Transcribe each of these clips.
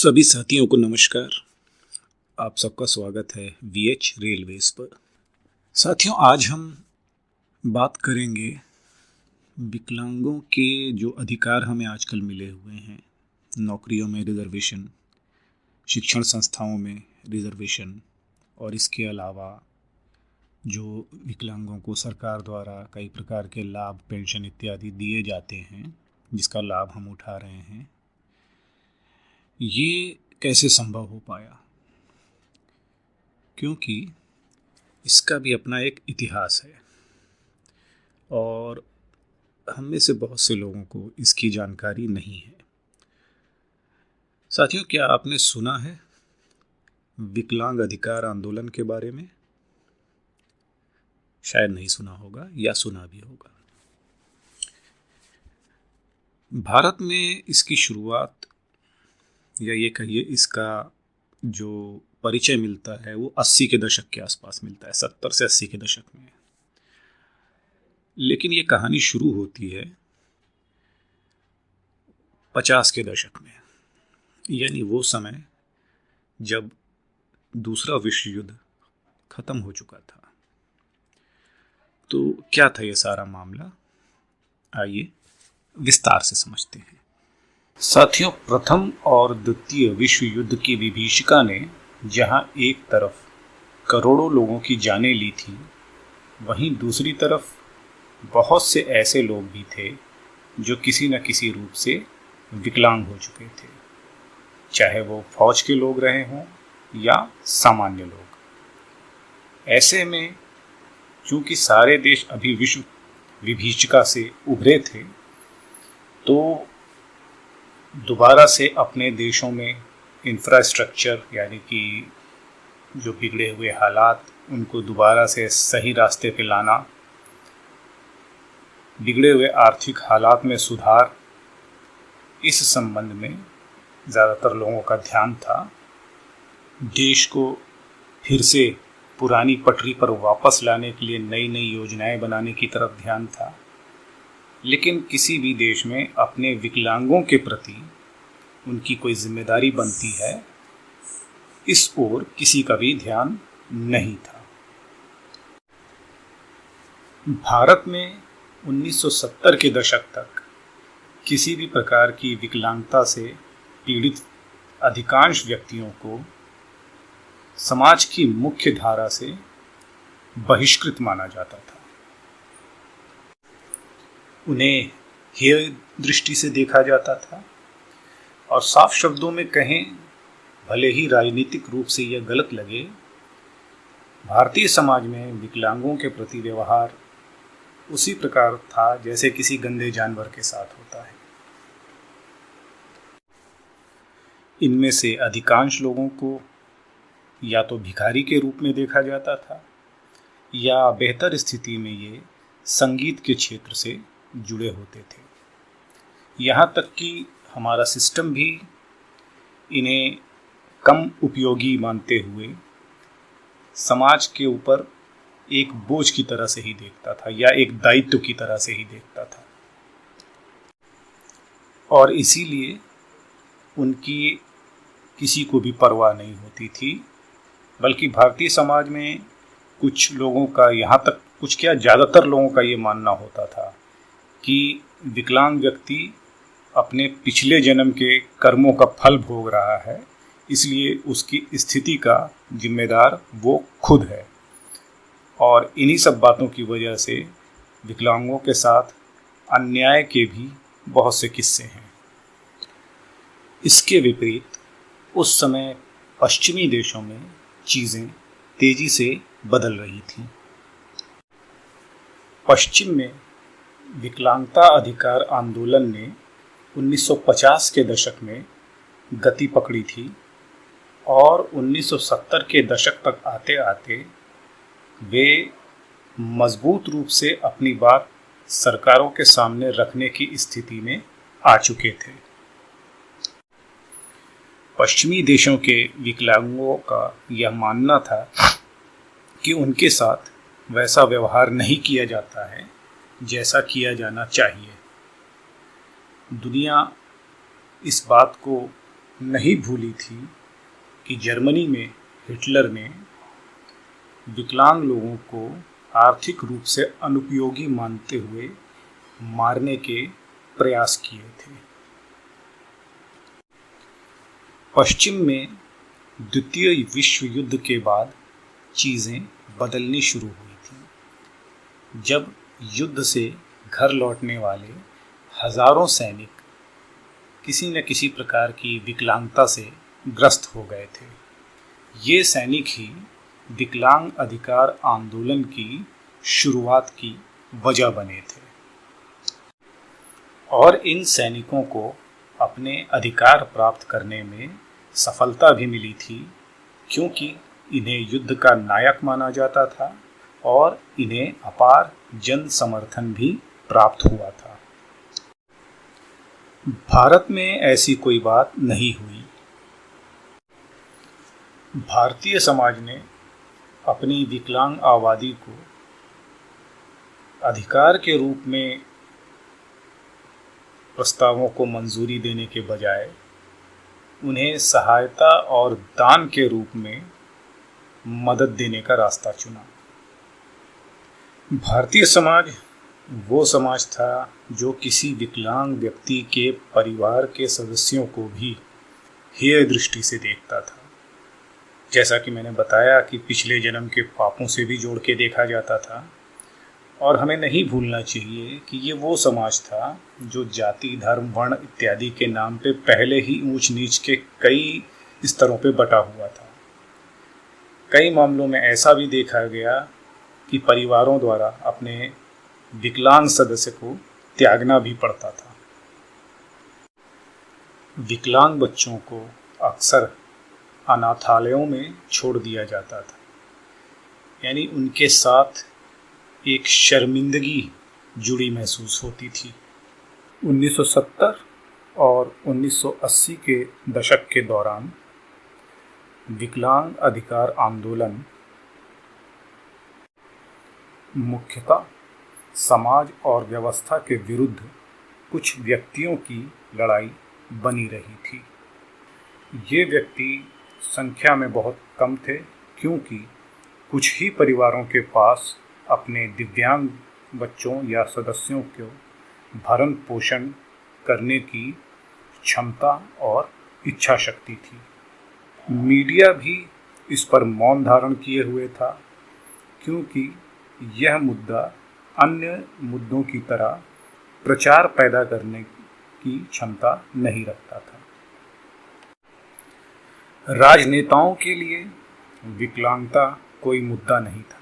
सभी साथियों को नमस्कार। आप सबका स्वागत है वीएच रेलवेज पर। साथियों, आज हम बात करेंगे विकलांगों के जो अधिकार हमें आजकल मिले हुए हैं। नौकरियों में रिजर्वेशन, शिक्षण संस्थाओं में रिजर्वेशन, और इसके अलावा जो विकलांगों को सरकार द्वारा कई प्रकार के लाभ, पेंशन इत्यादि दिए जाते हैं, जिसका लाभ हम उठा रहे हैं, ये कैसे संभव हो पाया? क्योंकि इसका भी अपना एक इतिहास है और हम में से बहुत से लोगों को इसकी जानकारी नहीं है। साथियों, क्या आपने सुना है विकलांग अधिकार आंदोलन के बारे में? शायद नहीं सुना होगा या सुना भी होगा। भारत में इसकी शुरुआत, या ये कहिए इसका जो परिचय मिलता है, वो 80 के दशक के आसपास मिलता है, 70 से 80 के दशक में। लेकिन ये कहानी शुरू होती है 50 के दशक में, यानी वो समय जब दूसरा विश्व युद्ध खत्म हो चुका था। तो क्या था ये सारा मामला? आइए विस्तार से समझते हैं। साथियों, प्रथम और द्वितीय विश्व युद्ध की विभीषिका ने जहां एक तरफ करोड़ों लोगों की जानें ली थी, वहीं दूसरी तरफ बहुत से ऐसे लोग भी थे जो किसी न किसी रूप से विकलांग हो चुके थे, चाहे वो फौज के लोग रहे हों या सामान्य लोग। ऐसे में चूंकि सारे देश अभी विश्व विभीषिका से उभरे थे, तो दोबारा से अपने देशों में इंफ्रास्ट्रक्चर, यानी कि जो बिगड़े हुए हालात, उनको दोबारा से सही रास्ते पे लाना, बिगड़े हुए आर्थिक हालात में सुधार, इस संबंध में ज़्यादातर लोगों का ध्यान था। देश को फिर से पुरानी पटरी पर वापस लाने के लिए नई नई योजनाएं बनाने की तरफ ध्यान था। लेकिन किसी भी देश में अपने विकलांगों के प्रति उनकी कोई जिम्मेदारी बनती है, इस ओर किसी का भी ध्यान नहीं था। भारत में 1970 के दशक तक किसी भी प्रकार की विकलांगता से पीड़ित अधिकांश व्यक्तियों को समाज की मुख्य धारा से बहिष्कृत माना जाता था। उन्हें हेय दृष्टि से देखा जाता था, और साफ शब्दों में कहें, भले ही राजनीतिक रूप से यह गलत लगे, भारतीय समाज में विकलांगों के प्रति व्यवहार उसी प्रकार था जैसे किसी गंदे जानवर के साथ होता है। इनमें से अधिकांश लोगों को या तो भिखारी के रूप में देखा जाता था, या बेहतर स्थिति में ये संगीत के क्षेत्र से जुड़े होते थे। यहाँ तक कि हमारा सिस्टम भी इन्हें कम उपयोगी मानते हुए समाज के ऊपर एक बोझ की तरह से ही देखता था, या एक दायित्व की तरह से ही देखता था। और इसीलिए उनकी किसी को भी परवाह नहीं होती थी। बल्कि भारतीय समाज में कुछ लोगों का, यहाँ तक कुछ क्या ज़्यादातर लोगों का ये मानना होता था कि विकलांग व्यक्ति अपने पिछले जन्म के कर्मों का फल भोग रहा है, इसलिए उसकी स्थिति का जिम्मेदार वो खुद है। और इन्हीं सब बातों की वजह से विकलांगों के साथ अन्याय के भी बहुत से किस्से हैं। इसके विपरीत उस समय पश्चिमी देशों में चीज़ें तेजी से बदल रही थीं। पश्चिम में विकलांगता अधिकार आंदोलन ने 1950 के दशक में गति पकड़ी थी, और 1970 के दशक तक आते आते वे मजबूत रूप से अपनी बात सरकारों के सामने रखने की स्थिति में आ चुके थे। पश्चिमी देशों के विकलांगों का यह मानना था कि उनके साथ वैसा व्यवहार नहीं किया जाता है जैसा किया जाना चाहिए। दुनिया इस बात को नहीं भूली थी कि जर्मनी में हिटलर ने विकलांग लोगों को आर्थिक रूप से अनुपयोगी मानते हुए मारने के प्रयास किए थे। पश्चिम में द्वितीय विश्व युद्ध के बाद चीज़ें बदलनी शुरू हुई थी, जब युद्ध से घर लौटने वाले हजारों सैनिक किसी न किसी प्रकार की विकलांगता से ग्रस्त हो गए थे। ये सैनिक ही विकलांग अधिकार आंदोलन की शुरुआत की वजह बने थे और इन सैनिकों को अपने अधिकार प्राप्त करने में सफलता भी मिली थी, क्योंकि इन्हें युद्ध का नायक माना जाता था और इन्हें अपार जन समर्थन भी प्राप्त हुआ था। भारत में ऐसी कोई बात नहीं हुई। भारतीय समाज ने अपनी विकलांग आबादी को अधिकार के रूप में प्रस्तावों को मंजूरी देने के बजाय उन्हें सहायता और दान के रूप में मदद देने का रास्ता चुना। भारतीय समाज वो समाज था जो किसी विकलांग व्यक्ति के परिवार के सदस्यों को भी हेय दृष्टि से देखता था। जैसा कि मैंने बताया कि पिछले जन्म के पापों से भी जोड़ के देखा जाता था, और हमें नहीं भूलना चाहिए कि ये वो समाज था जो जाति, धर्म, वर्ण इत्यादि के नाम पे पहले ही ऊंच नीच के कई स्तरों पे बटा हुआ था। कई मामलों में ऐसा भी देखा गया कि परिवारों द्वारा अपने विकलांग सदस्य को त्यागना भी पड़ता था। विकलांग बच्चों को अक्सर अनाथालयों में छोड़ दिया जाता था, यानी उनके साथ एक शर्मिंदगी जुड़ी महसूस होती थी। 1970 और 1980 के दशक के दौरान विकलांग अधिकार आंदोलन मुख्यतः समाज और व्यवस्था के विरुद्ध कुछ व्यक्तियों की लड़ाई बनी रही थी। ये व्यक्ति संख्या में बहुत कम थे, क्योंकि कुछ ही परिवारों के पास अपने दिव्यांग बच्चों या सदस्यों को भरण पोषण करने की क्षमता और इच्छा शक्ति थी। मीडिया भी इस पर मौन धारण किए हुए था, क्योंकि यह मुद्दा अन्य मुद्दों की तरह प्रचार पैदा करने की क्षमता नहीं रखता था। राजनेताओं के लिए विकलांगता कोई मुद्दा नहीं था,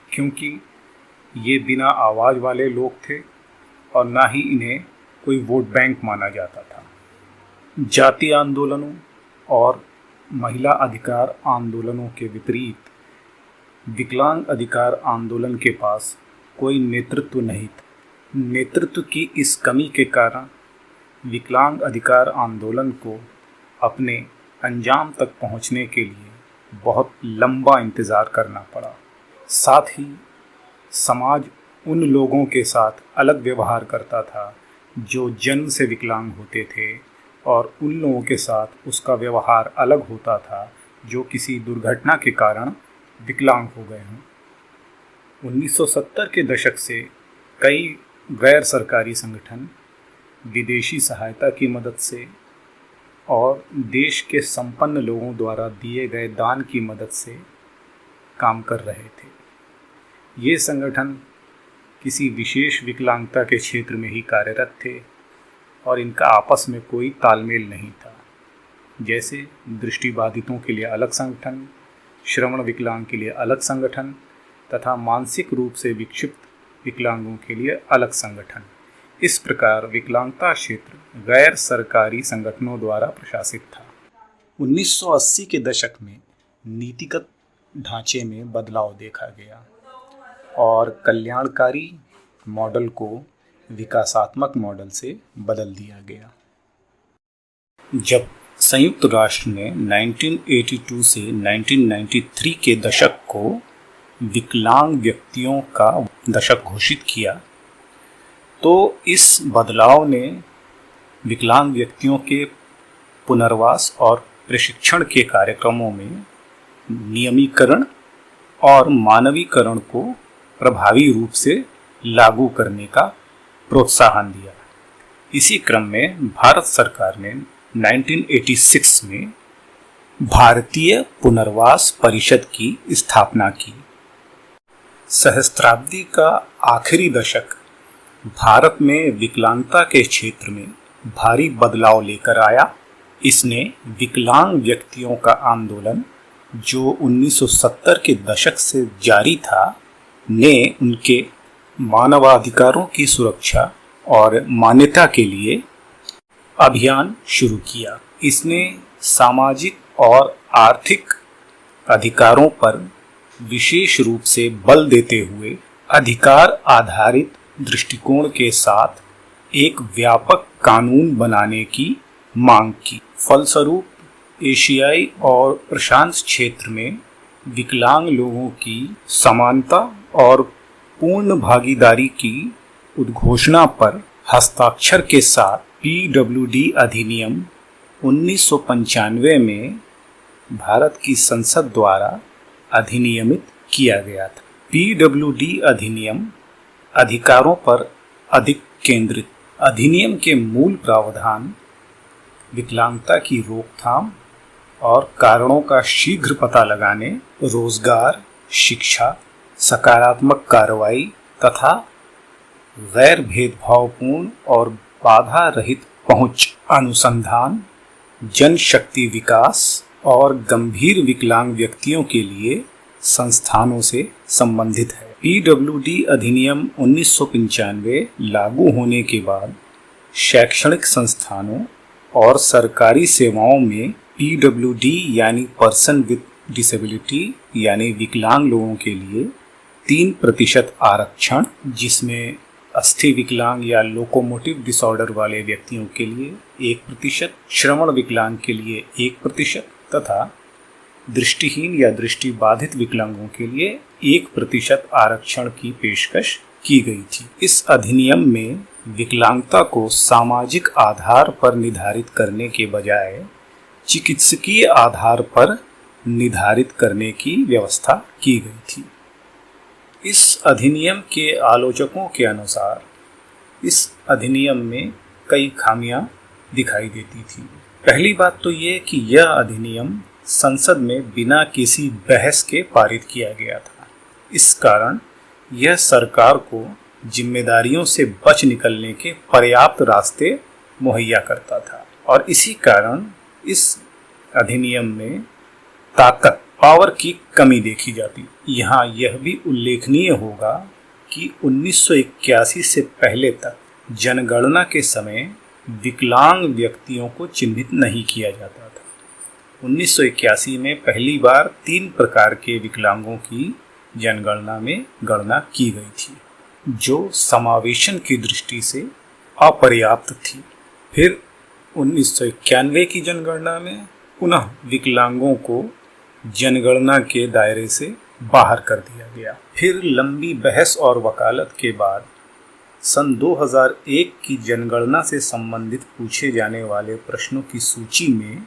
क्योंकि ये बिना आवाज़ वाले लोग थे और ना ही इन्हें कोई वोट बैंक माना जाता था। जातीय आंदोलनों और महिला अधिकार आंदोलनों के विपरीत विकलांग अधिकार आंदोलन के पास कोई नेतृत्व नहीं था। नेतृत्व की इस कमी के कारण विकलांग अधिकार आंदोलन को अपने अंजाम तक पहुंचने के लिए बहुत लंबा इंतज़ार करना पड़ा। साथ ही समाज उन लोगों के साथ अलग व्यवहार करता था जो जन्म से विकलांग होते थे, और उन लोगों के साथ उसका व्यवहार अलग होता था जो किसी दुर्घटना के कारण विकलांग हो गए हों। 1970 के दशक से कई गैर सरकारी संगठन विदेशी सहायता की मदद से और देश के संपन्न लोगों द्वारा दिए गए दान की मदद से काम कर रहे थे। ये संगठन किसी विशेष विकलांगता के क्षेत्र में ही कार्यरत थे और इनका आपस में कोई तालमेल नहीं था। जैसे दृष्टिबाधितों के लिए अलग संगठन, श्रवण विकलांग के लिए अलग संगठन तथा मानसिक रूप से विक्षिप्त विकलांगों के लिए अलग संगठन। इस प्रकार विकलांगता क्षेत्र गैर सरकारी संगठनों द्वारा प्रशासित था। 1980 के दशक में नीतिगत ढांचे में बदलाव देखा गया और कल्याणकारी मॉडल को विकासात्मक मॉडल से बदल दिया गया। जब संयुक्त राष्ट्र ने 1982 से 1993 के दशक को विकलांग व्यक्तियों का दशक घोषित किया, तो इस बदलाव ने विकलांग व्यक्तियों के पुनर्वास और प्रशिक्षण के कार्यक्रमों में नियमीकरण और मानवीकरण को प्रभावी रूप से लागू करने का प्रोत्साहन दिया। इसी क्रम में भारत सरकार ने 1986 में भारतीय पुनर्वास परिषद की स्थापना की। सहस्त्राब्दी का आखिरी दशक भारत में विकलांगता के क्षेत्र में भारी बदलाव लेकर आया। इसने विकलांग व्यक्तियों का आंदोलन, जो 1970 के दशक से जारी था, ने उनके मानवाधिकारों की सुरक्षा और मान्यता के लिए अभियान शुरू किया। इसने सामाजिक और आर्थिक अधिकारों पर विशेष रूप से बल देते हुए अधिकार आधारित दृष्टिकोण के साथ एक व्यापक कानून बनाने की मांग की। फलस्वरूप एशियाई और प्रशांत क्षेत्र में विकलांग लोगों की समानता और पूर्ण भागीदारी की उद्घोषणा पर हस्ताक्षर के साथ पीडब्ल्यूडी अधिनियम 1995 में भारत की संसद द्वारा अधिनियमित किया गया था। पीडब्ल्यूडी अधिनियम अधिकारों पर अधिक केंद्रित। अधिनियम के मूल प्रावधान विकलांगता की रोकथाम और कारणों का शीघ्र पता लगाने, रोजगार, शिक्षा, सकारात्मक कार्रवाई तथा गैर भेदभावपूर्ण और बाधा रहित पहुंच, अनुसंधान, जनशक्ति विकास और गंभीर विकलांग व्यक्तियों के लिए संस्थानों से संबंधित है। पीडब्ल्यूडी अधिनियम 1995 लागू होने के बाद शैक्षणिक संस्थानों और सरकारी सेवाओं में पीडब्ल्यूडी यानी पर्सन विद डिसेबिलिटी यानी विकलांग लोगों के लिए 3% आरक्षण, जिसमें अस्थि विकलांग या लोकोमोटिव डिसऑर्डर वाले व्यक्तियों के लिए 1%, श्रवण विकलांग के लिए 1% तथा दृष्टिहीन या दृष्टिबाधित विकलांगों के लिए 1% आरक्षण की पेशकश की गई थी। इस अधिनियम में विकलांगता को सामाजिक आधार पर निर्धारित करने के बजाय चिकित्सकीय आधार पर निर्धारित करने की व्यवस्था की गई थी। इस अधिनियम के आलोचकों के अनुसार इस अधिनियम में कई खामियां दिखाई देती थी। पहली बात तो ये कि यह अधिनियम संसद में बिना किसी बहस के पारित किया गया था। इस कारण यह सरकार को जिम्मेदारियों से बच निकलने के पर्याप्त रास्ते मुहैया करता था और इसी कारण इस अधिनियम में पावर की कमी देखी जाती। यहाँ यह भी उल्लेखनीय होगा कि 1981 से पहले तक जनगणना के समय विकलांग व्यक्तियों को चिन्हित नहीं किया जाता था। 1981 में पहली बार 3 प्रकार के विकलांगों की जनगणना में गणना की गई थी, जो समावेशन की दृष्टि से अपर्याप्त थी। फिर 1991 की जनगणना में पुनः विकलांगों को जनगणना के दायरे से बाहर कर दिया गया। फिर लंबी बहस और वकालत के बाद सन 2001 की जनगणना से संबंधित पूछे जाने वाले प्रश्नों की सूची में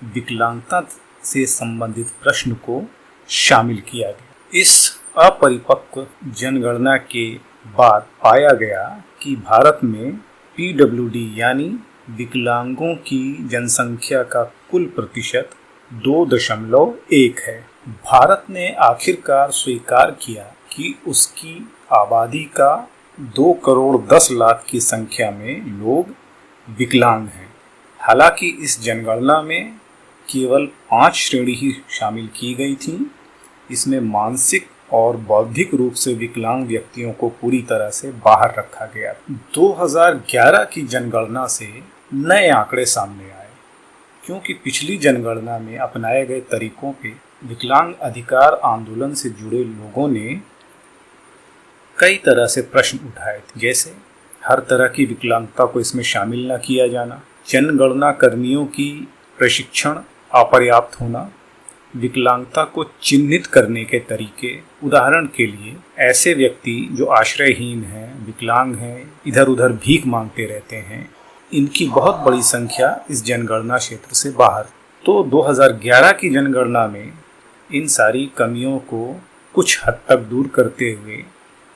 विकलांगता से संबंधित प्रश्न को शामिल किया गया। इस अपरिपक्व जनगणना के बाद पाया गया कि भारत में पीडब्ल्यूडी यानी विकलांगों की जनसंख्या का कुल प्रतिशत 2.1 है। भारत ने आखिरकार स्वीकार किया कि उसकी आबादी का 2 करोड़ 10 लाख की संख्या में लोग विकलांग हैं। हालांकि इस जनगणना में केवल 5 श्रेणी ही शामिल की गई थीं। इसमें मानसिक और बौद्धिक रूप से विकलांग व्यक्तियों को पूरी तरह से बाहर रखा गया। 2011 की जनगणना से नए आंकड़े सामने आए, क्योंकि पिछली जनगणना में अपनाए गए तरीकों पे विकलांग अधिकार आंदोलन से जुड़े लोगों ने कई तरह से प्रश्न उठाए थे, जैसे हर तरह की विकलांगता को इसमें शामिल न किया जाना, जनगणना कर्मियों की प्रशिक्षण अपर्याप्त होना, विकलांगता को चिन्हित करने के तरीके। उदाहरण के लिए ऐसे व्यक्ति जो आश्रयहीन हैं, विकलांग हैं, इधर उधर भीख मांगते रहते हैं, इनकी बहुत बड़ी संख्या इस जनगणना क्षेत्र से बाहर। तो 2011 की जनगणना में इन सारी कमियों को कुछ हद तक दूर करते हुए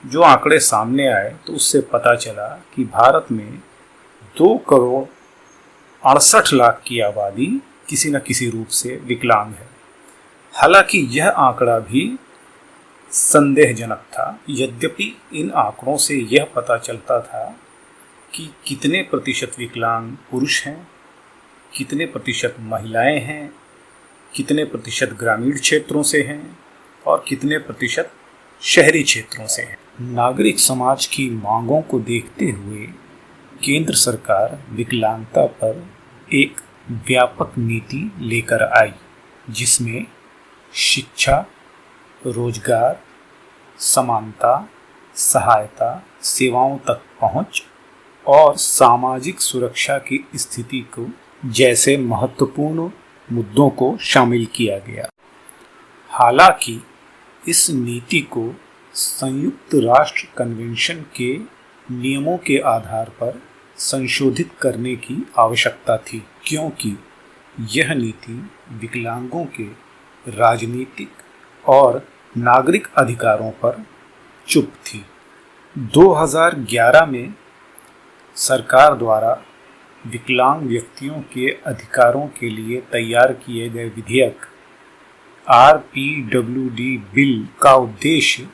जो आंकड़े सामने आए, तो उससे पता चला कि भारत में 2,68,00,000 की आबादी किसी न किसी रूप से विकलांग है। हालांकि यह आंकड़ा भी संदेहजनक था। यद्यपि इन आंकड़ों से यह पता चलता था कि कितने प्रतिशत विकलांग पुरुष हैं, कितने प्रतिशत महिलाएं हैं, कितने प्रतिशत ग्रामीण क्षेत्रों से हैं और कितने प्रतिशत शहरी क्षेत्रों से हैं। नागरिक समाज की मांगों को देखते हुए केंद्र सरकार विकलांगता पर एक व्यापक नीति लेकर आई, जिसमें शिक्षा, रोजगार, समानता, सहायता, सेवाओं तक पहुंच और सामाजिक सुरक्षा की स्थिति को जैसे महत्वपूर्ण मुद्दों को शामिल किया गया। हालांकि इस नीति को संयुक्त राष्ट्र कन्वेंशन के नियमों के आधार पर संशोधित करने की आवश्यकता थी, क्योंकि यह नीति विकलांगों के राजनीतिक और नागरिक अधिकारों पर चुप थी। 2011 में सरकार द्वारा विकलांग व्यक्तियों के अधिकारों के लिए तैयार किए गए विधेयक RPWD बिल का उद्देश्य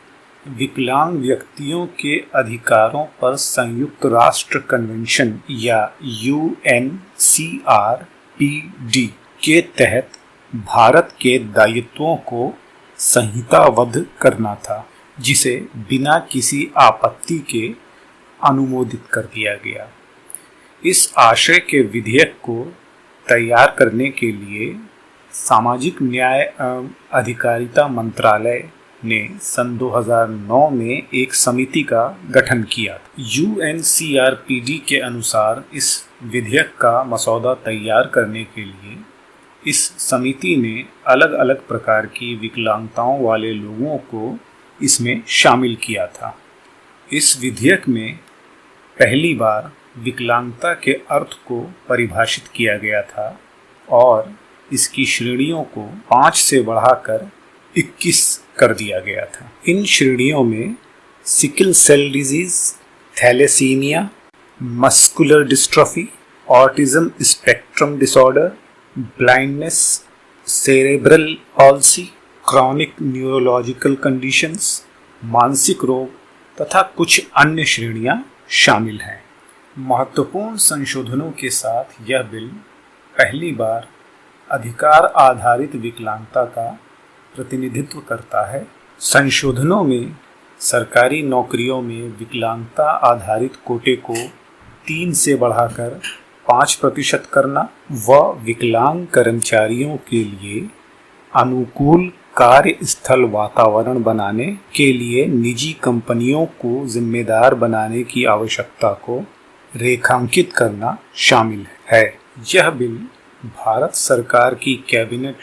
विकलांग व्यक्तियों के अधिकारों पर संयुक्त राष्ट्र कन्वेंशन या UNCRPD के तहत भारत के दायित्वों को संहिताबद्ध करना था, जिसे बिना किसी आपत्ति के अनुमोदित कर दिया गया। इस आशय के विधेयक को तैयार करने के लिए सामाजिक न्याय एवं अधिकारिता मंत्रालय ने सन 2009 में एक समिति का गठन किया। UNCRPD के अनुसार इस विधेयक का मसौदा तैयार करने के लिए इस समिति ने अलग अलग प्रकार की विकलांगताओं वाले लोगों को इसमें शामिल किया था। इस विधेयक में पहली बार विकलांगता के अर्थ को परिभाषित किया गया था और इसकी श्रेणियों को 5 से बढ़ाकर 21 कर दिया गया था। इन श्रेणियों में sickle cell disease, thalassemia, muscular dystrophy, autism spectrum disorder, blindness, cerebral palsy, chronic neurological conditions, मानसिक रोग तथा कुछ अन्य श्रेणियां शामिल हैं। महत्वपूर्ण संशोधनों के साथ यह बिल पहली बार अधिकार आधारित विकलांगता का प्रतिनिधित्व करता है। संशोधनों में सरकारी नौकरियों में विकलांगता आधारित कोटे को 3 से बढ़ाकर 5% करना व विकलांग कर्मचारियों के लिए अनुकूल कार्यस्थल वातावरण बनाने के लिए निजी कंपनियों को जिम्मेदार बनाने की आवश्यकता को रेखांकित करना शामिल है। यह बिल भारत सरकार की कैबिनेट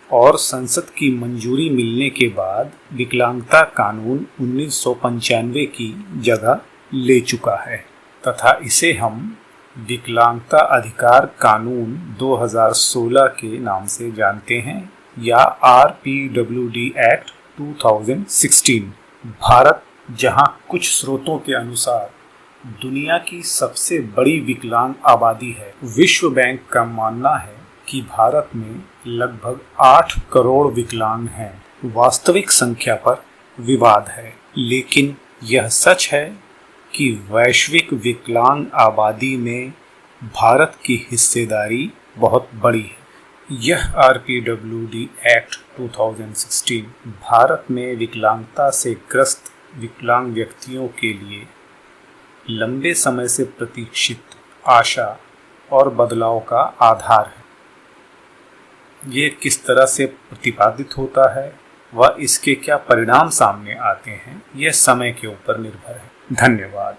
और संसद की मंजूरी मिलने के बाद विकलांगता कानून 1995 की जगह ले चुका है तथा इसे हम विकलांगता अधिकार कानून 2016 के नाम से जानते हैं या RPWD एक्ट 2016। भारत, जहां कुछ स्रोतों के अनुसार दुनिया की सबसे बड़ी विकलांग आबादी है, विश्व बैंक का मानना है कि भारत में लगभग 8 करोड़ विकलांग हैं। वास्तविक संख्या पर विवाद है, लेकिन यह सच है कि वैश्विक विकलांग आबादी में भारत की हिस्सेदारी बहुत बड़ी है। यह RPWD एक्ट 2016 भारत में विकलांगता से ग्रस्त विकलांग व्यक्तियों के लिए लंबे समय से प्रतीक्षित आशा और बदलाव का आधार है। ये किस तरह से प्रतिपादित होता है व इसके क्या परिणाम सामने आते हैं, यह समय के ऊपर निर्भर है। धन्यवाद।